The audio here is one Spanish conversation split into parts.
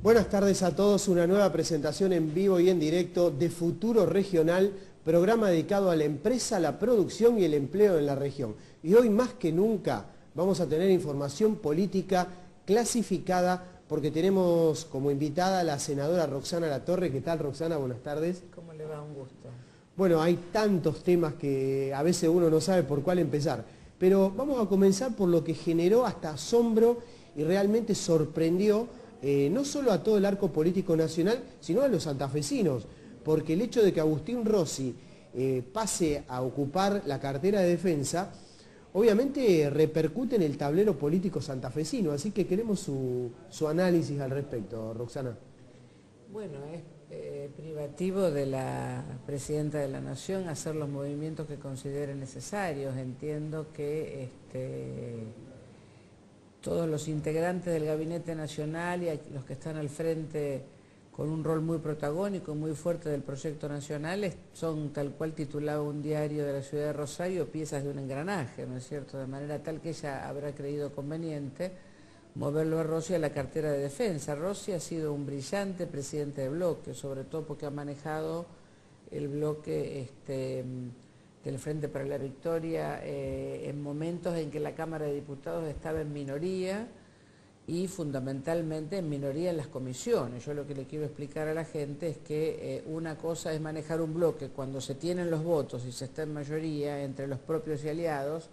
Buenas tardes a todos, una nueva presentación en vivo y en directo de Futuro Regional, programa dedicado a la empresa, la producción y el empleo en la región. Y hoy más que nunca vamos a tener información política clasificada porque tenemos como invitada a la senadora Roxana Latorre. ¿Qué tal, Roxana? Buenas tardes. ¿Cómo le va? Un gusto. Bueno, hay tantos temas que a veces uno no sabe por cuál empezar, pero vamos a comenzar por lo que generó hasta asombro y realmente sorprendió no solo a todo el arco político nacional, sino a los santafesinos, porque el hecho de que Agustín Rossi pase a ocupar la cartera de defensa, obviamente repercute en el tablero político santafesino, así que queremos su análisis al respecto, Roxana. Bueno, es privativo de la Presidenta de la Nación hacer los movimientos que considere necesarios. Entiendo que todos los integrantes del Gabinete Nacional y los que están al frente con un rol muy protagónico, muy fuerte del proyecto nacional, son, tal cual titulaba un diario de la ciudad de Rosario, piezas de un engranaje, ¿no es cierto? De manera tal que ella habrá creído conveniente moverlo a Rossi a la cartera de defensa. Rossi ha sido un brillante presidente de bloque, sobre todo porque ha manejado el bloque del Frente para la Victoria en momentos en que la Cámara de Diputados estaba en minoría y fundamentalmente en minoría en las comisiones. Yo lo que le quiero explicar a la gente es que una cosa es manejar un bloque cuando se tienen los votos y se está en mayoría entre los propios y aliados,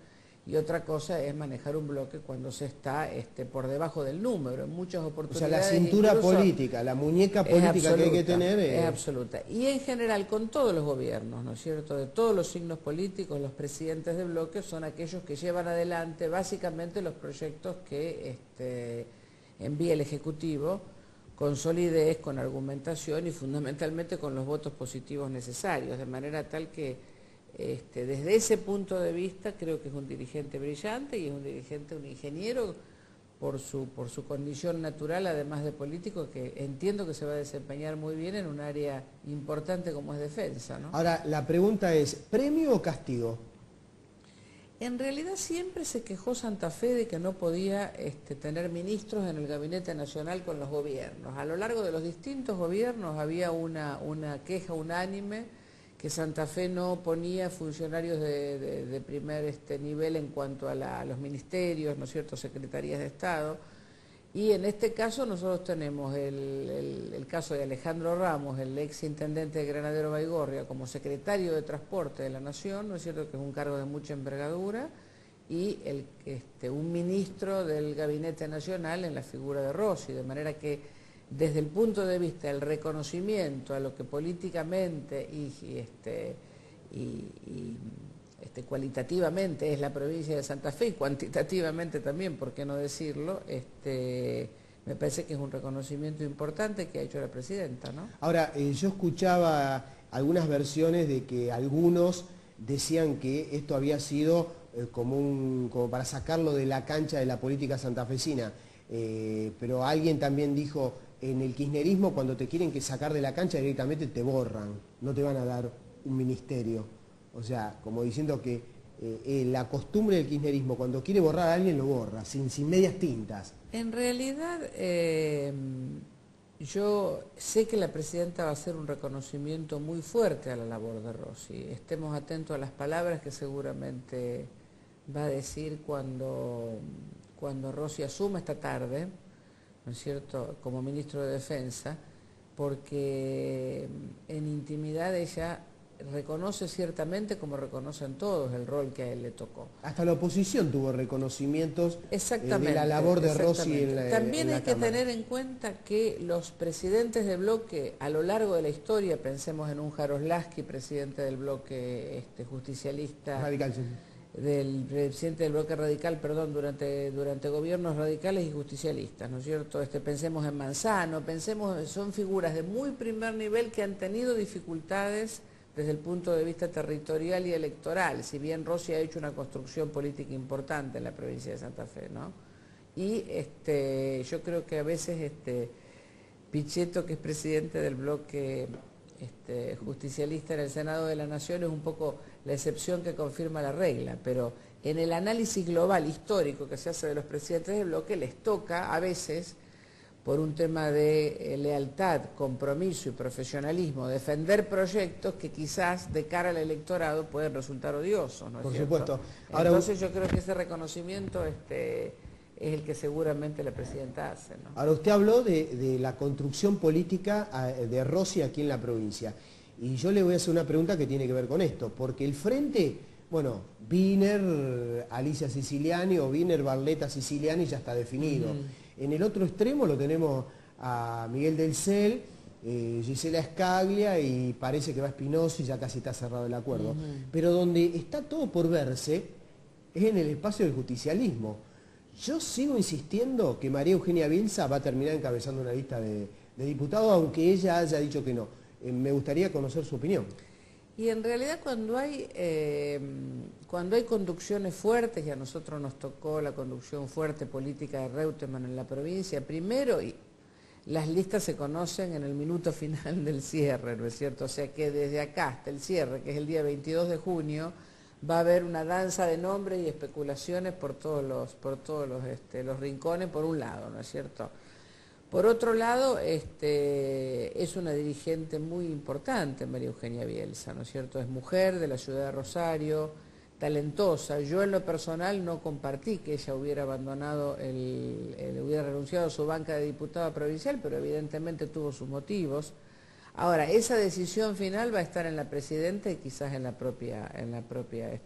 y otra cosa es manejar un bloque cuando se está por debajo del número, en muchas oportunidades. O sea, la cintura política, la muñeca política que hay que tener es absoluta. Y en general con todos los gobiernos, ¿no es cierto?, de todos los signos políticos, los presidentes de bloque son aquellos que llevan adelante básicamente los proyectos que envía el Ejecutivo con solidez, con argumentación y fundamentalmente con los votos positivos necesarios, de manera tal que desde ese punto de vista creo que es un dirigente brillante y es un dirigente, un ingeniero por su condición natural, además de político, que entiendo que se va a desempeñar muy bien en un área importante como es defensa, ¿no? Ahora, la pregunta es, ¿premio o castigo? En realidad siempre se quejó Santa Fe de que no podía tener ministros en el Gabinete Nacional con los gobiernos. A lo largo de los distintos gobiernos había una queja unánime que Santa Fe no ponía funcionarios de primer nivel en cuanto a los ministerios, ¿no es cierto?, secretarías de Estado. Y en este caso nosotros tenemos el caso de Alejandro Ramos, el ex intendente de Granadero Baigorria, como secretario de Transporte de la Nación, ¿no es cierto?, que es un cargo de mucha envergadura, y un ministro del Gabinete Nacional en la figura de Rossi, de manera que desde el punto de vista del reconocimiento a lo que políticamente y cualitativamente es la provincia de Santa Fe y cuantitativamente también, por qué no decirlo, me parece que es un reconocimiento importante que ha hecho la presidenta, ¿no? Ahora, yo escuchaba algunas versiones de que algunos decían que esto había sido como para sacarlo de la cancha de la política santafesina, pero alguien también dijo, en el kirchnerismo cuando te quieren que sacar de la cancha directamente te borran, no te van a dar un ministerio. O sea, como diciendo que la costumbre del kirchnerismo, cuando quiere borrar a alguien lo borra, sin medias tintas. En realidad, yo sé que la presidenta va a hacer un reconocimiento muy fuerte a la labor de Rossi. Estemos atentos a las palabras que seguramente va a decir cuando Rossi asuma esta tarde, ¿no es cierto?, como ministro de Defensa, porque en intimidad ella reconoce ciertamente, como reconocen todos, el rol que a él le tocó. Hasta la oposición tuvo reconocimientos de la labor de Rossi en la También hay que Cámara. tener en cuenta que los presidentes de bloque a lo largo de la historia, pensemos en un Jaroslaski, presidente del bloque justicialista, Radical, sí. Del presidente del bloque radical, perdón, durante gobiernos radicales y justicialistas, ¿no es cierto? Pensemos en Manzano, son figuras de muy primer nivel que han tenido dificultades desde el punto de vista territorial y electoral, si bien Rossi ha hecho una construcción política importante en la provincia de Santa Fe, ¿no? Y yo creo que a veces Pichetto, que es presidente del bloque justicialista en el Senado de la Nación, es un poco la excepción que confirma la regla, pero en el análisis global histórico que se hace de los presidentes del bloque les toca a veces por un tema de lealtad, compromiso y profesionalismo, defender proyectos que quizás de cara al electorado pueden resultar odiosos, ¿no es Por cierto? supuesto. Ahora, Entonces yo creo que ese reconocimiento es el que seguramente la presidenta hace, ¿no? ahora usted habló de la construcción política de Rossi aquí en la provincia. Y yo le voy a hacer una pregunta que tiene que ver con esto, porque el frente, bueno, Wiener, Alicia Siciliani o Wiener, Barletta Siciliani ya está definido. En el otro extremo lo tenemos a Miguel del Cel, Gisela Scaglia y parece que va Espinosa y ya casi está cerrado el acuerdo. Pero donde está todo por verse es en el espacio del justicialismo. Yo sigo insistiendo que María Eugenia Bielsa va a terminar encabezando una lista de diputados, aunque ella haya dicho que no. Me gustaría conocer su opinión. Y en realidad cuando hay conducciones fuertes, y a nosotros nos tocó la conducción fuerte política de Reutemann en la provincia, primero las listas se conocen en el minuto final del cierre, ¿no es cierto? O sea que desde acá hasta el cierre, que es el día 22 de junio, va a haber una danza de nombres y especulaciones por todos los rincones, por un lado, ¿no es cierto? Por otro lado, es una dirigente muy importante, María Eugenia Bielsa, ¿no es cierto? Es mujer de la ciudad de Rosario, talentosa. Yo en lo personal no compartí que ella hubiera abandonado, hubiera renunciado a su banca de diputada provincial, pero evidentemente tuvo sus motivos. Ahora, esa decisión final va a estar en la presidenta y quizás en la propia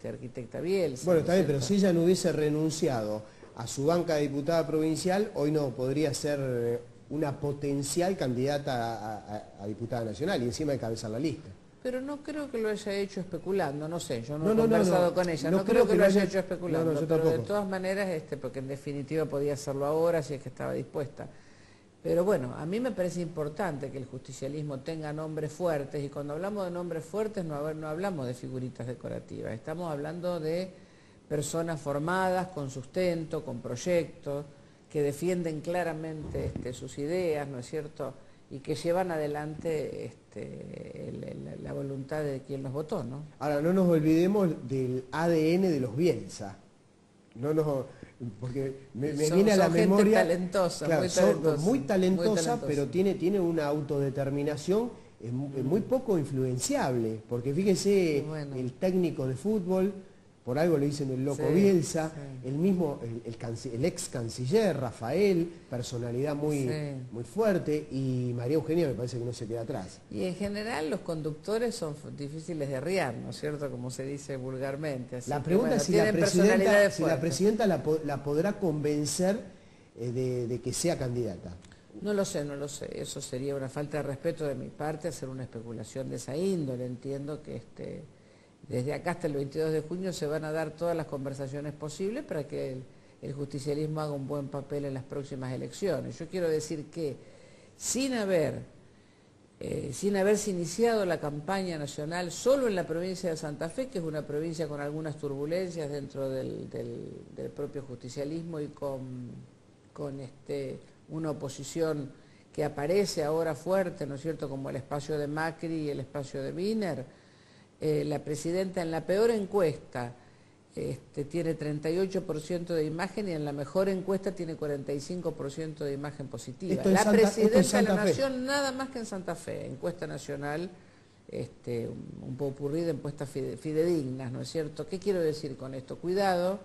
arquitecta Bielsa. Bueno, ¿no está es bien, pero cierto? si ella no hubiese renunciado a su banca de diputada provincial, hoy no podría ser una potencial candidata a diputada nacional y encima encabezar la lista. Pero no creo que lo haya hecho especulando, no sé, yo no he No, conversado con ella, no creo que lo haya hecho especulando, no, yo pero de tampoco. todas maneras, porque en definitiva podía hacerlo ahora si es que estaba dispuesta. Pero bueno, a mí me parece importante que el justicialismo tenga nombres fuertes, y cuando hablamos de nombres fuertes no hablamos de figuritas decorativas, estamos hablando de personas formadas, con sustento, con proyectos, que defienden claramente sus ideas, ¿no es cierto?, y que llevan adelante la voluntad de quien los votó, ¿no? Ahora, no nos olvidemos del ADN de los Bielsa. Porque me viene a la memoria... Talentosa, claro, muy son talentosa, muy talentosa, muy pero tiene una autodeterminación muy poco influenciable. Porque fíjese, bueno, el técnico de fútbol, por algo le dicen el loco Bielsa, el mismo, el ex canciller Rafael, personalidad muy fuerte, y María Eugenia me parece que no se queda atrás. Y en general los conductores son difíciles de arriar, ¿no es cierto?, como se dice vulgarmente. Así La que, pregunta bueno, es si la presidenta la podrá convencer de que sea candidata. No lo sé, eso sería una falta de respeto de mi parte hacer una especulación de esa índole. Entiendo que desde acá hasta el 22 de junio se van a dar todas las conversaciones posibles para que el justicialismo haga un buen papel en las próximas elecciones. Yo quiero decir que sin haberse iniciado la campaña nacional solo en la provincia de Santa Fe, que es una provincia con algunas turbulencias dentro del propio justicialismo y con una oposición que aparece ahora fuerte, ¿no es cierto?, como el espacio de Macri y el espacio de Wiener. La presidenta en la peor encuesta tiene 38% de imagen y en la mejor encuesta tiene 45% de imagen positiva. La presidenta de la Nación nada más que en Santa Fe, encuesta nacional, un popurrí de encuestas fidedignas, ¿no es cierto? ¿Qué quiero decir con esto? Cuidado,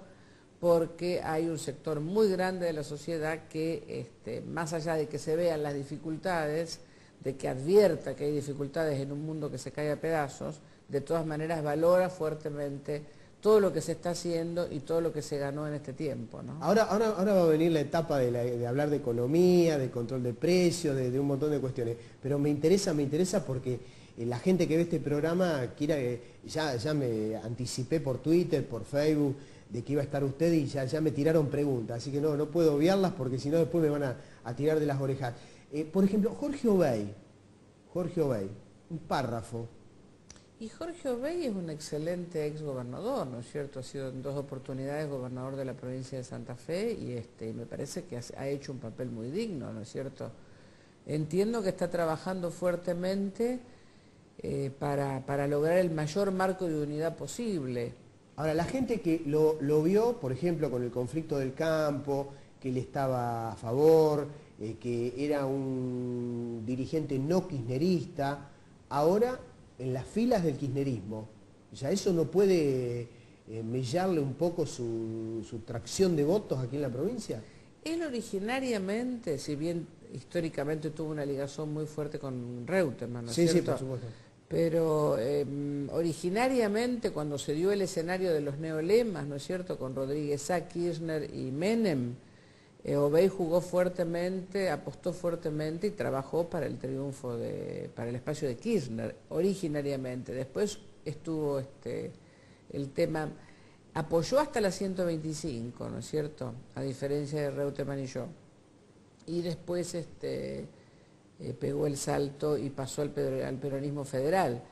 porque hay un sector muy grande de la sociedad que, más allá de que se vean las dificultades, de que advierta que hay dificultades en un mundo que se cae a pedazos, de todas maneras valora fuertemente todo lo que se está haciendo y todo lo que se ganó en este tiempo, ¿no? Ahora va a venir la etapa de hablar de economía, de control de precios, de un montón de cuestiones. Pero me interesa porque la gente que ve este programa, ya me anticipé por Twitter, por Facebook, de que iba a estar usted y ya me tiraron preguntas. Así que no puedo obviarlas porque si no después me van a tirar de las orejas. Por ejemplo, Jorge Obey, un párrafo. Y Jorge Obey es un excelente exgobernador, ¿no es cierto? Ha sido en 2 oportunidades gobernador de la provincia de Santa Fe y me parece que ha hecho un papel muy digno, ¿no es cierto? Entiendo que está trabajando fuertemente para lograr el mayor marco de unidad posible. Ahora, la gente que lo vio, por ejemplo, con el conflicto del campo, que él estaba a favor, que era un dirigente no kirchnerista, ahora en las filas del kirchnerismo. O sea, eso no puede mellarle un poco su tracción de votos aquí en la provincia. Él originariamente, si bien históricamente tuvo una ligación muy fuerte con Reutemann, ¿no es cierto? Sí, por supuesto. Pero originariamente cuando se dio el escenario de los neolemas, ¿no es cierto?, con Rodríguez Sá, Kirchner y Menem, Obey jugó fuertemente, apostó fuertemente y trabajó para el triunfo, para el espacio de Kirchner, originariamente. Después estuvo el tema, apoyó hasta la 125, ¿no es cierto?, a diferencia de Reutemann y yo. Y después pegó el salto y pasó al peronismo federal.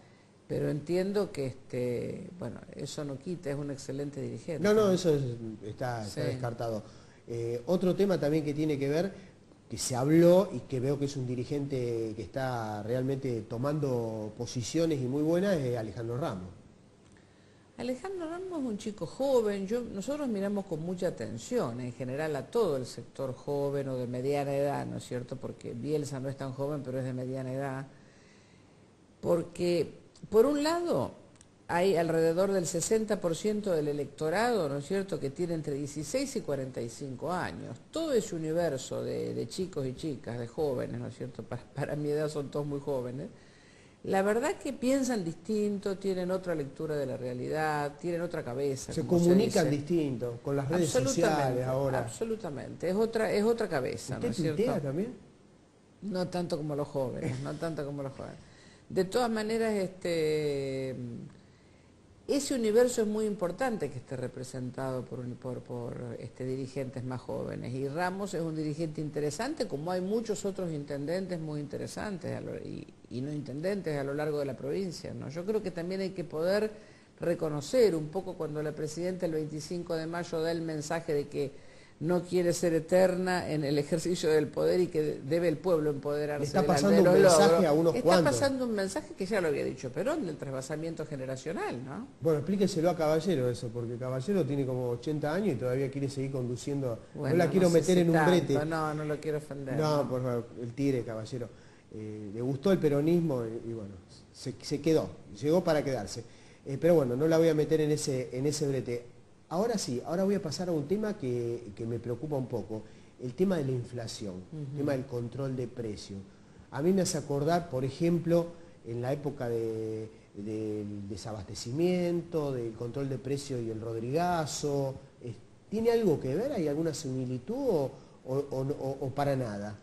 Pero entiendo que, bueno, eso no quita, es un excelente dirigente. No, eso está descartado. Otro tema también que tiene que ver, que se habló y que veo que es un dirigente que está realmente tomando posiciones y muy buenas, es Alejandro Ramos. Alejandro Ramos es un chico joven, nosotros miramos con mucha atención en general a todo el sector joven o de mediana edad, ¿no es cierto? Porque Bielsa no es tan joven, pero es de mediana edad. Porque, por un lado, hay alrededor del 60% del electorado, ¿no es cierto?, que tiene entre 16 y 45 años. Todo ese universo de chicos y chicas, de jóvenes, ¿no es cierto?, para mi edad son todos muy jóvenes. La verdad que piensan distinto, tienen otra lectura de la realidad, tienen otra cabeza. Se comunican distinto, con las redes sociales ahora. Absolutamente, es otra cabeza, ¿no es cierto? ¿Usted tuitea también? No tanto como los jóvenes, no tanto como los jóvenes. De todas maneras, ese universo es muy importante que esté representado por dirigentes más jóvenes. Y Ramos es un dirigente interesante, como hay muchos otros intendentes muy interesantes y no intendentes a lo largo de la provincia, ¿no? Yo creo que también hay que poder reconocer un poco cuando la presidenta el 25 de mayo da el mensaje de que no quiere ser eterna en el ejercicio del poder y que debe el pueblo empoderarse. Está pasando un mensaje a unos cuantos. Está pasando un mensaje que ya lo había dicho Perón, del trasvasamiento generacional, ¿no? Bueno, explíqueselo a Caballero eso, porque Caballero tiene como 80 años y todavía quiere seguir conduciendo. Bueno, no la quiero meter en un brete. No lo quiero ofender. No, por favor, el tigre Caballero. Le gustó el peronismo y bueno, se quedó, llegó para quedarse. Pero bueno, no la voy a meter en ese brete. Ahora sí, ahora voy a pasar a un tema que me preocupa un poco, el tema de la inflación, el tema del control de precios. A mí me hace acordar, por ejemplo, en la época del desabastecimiento, del control de precios y el Rodrigazo. ¿Tiene algo que ver? ¿Hay alguna similitud o para nada?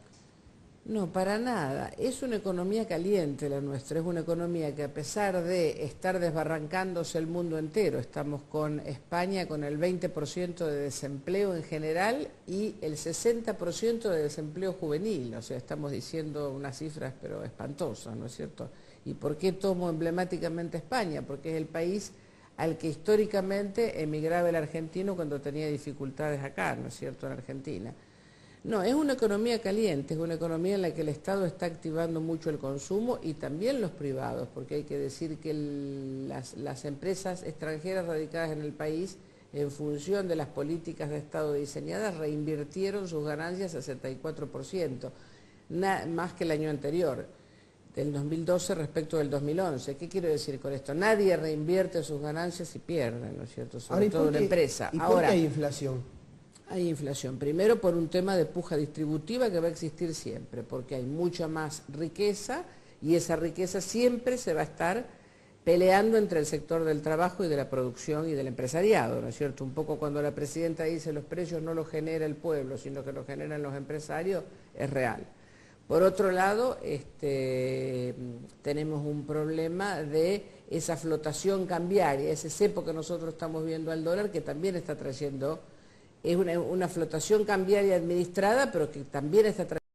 No, para nada. Es una economía caliente la nuestra, es una economía que a pesar de estar desbarrancándose el mundo entero, estamos con España con el 20% de desempleo en general y el 60% de desempleo juvenil, o sea, estamos diciendo unas cifras pero espantosas, ¿no es cierto? ¿Y por qué tomo emblemáticamente España? Porque es el país al que históricamente emigraba el argentino cuando tenía dificultades acá, ¿no es cierto?, en Argentina. No, es una economía caliente, es una economía en la que el Estado está activando mucho el consumo y también los privados, porque hay que decir que las empresas extranjeras radicadas en el país, en función de las políticas de Estado diseñadas, reinvirtieron sus ganancias 64%, más que el año anterior, del 2012 respecto del 2011. ¿Qué quiero decir con esto? Nadie reinvierte sus ganancias y pierde, ¿no es cierto?, sobre todo una empresa. ¿Y por qué hay inflación? Hay inflación, primero por un tema de puja distributiva que va a existir siempre, porque hay mucha más riqueza y esa riqueza siempre se va a estar peleando entre el sector del trabajo y de la producción y del empresariado, ¿no es cierto? Un poco cuando la presidenta dice los precios no los genera el pueblo, sino que los generan los empresarios, es real. Por otro lado, tenemos un problema de esa flotación cambiaria, ese cepo que nosotros estamos viendo al dólar que también está trayendo. Es una flotación cambiaria administrada, pero que también está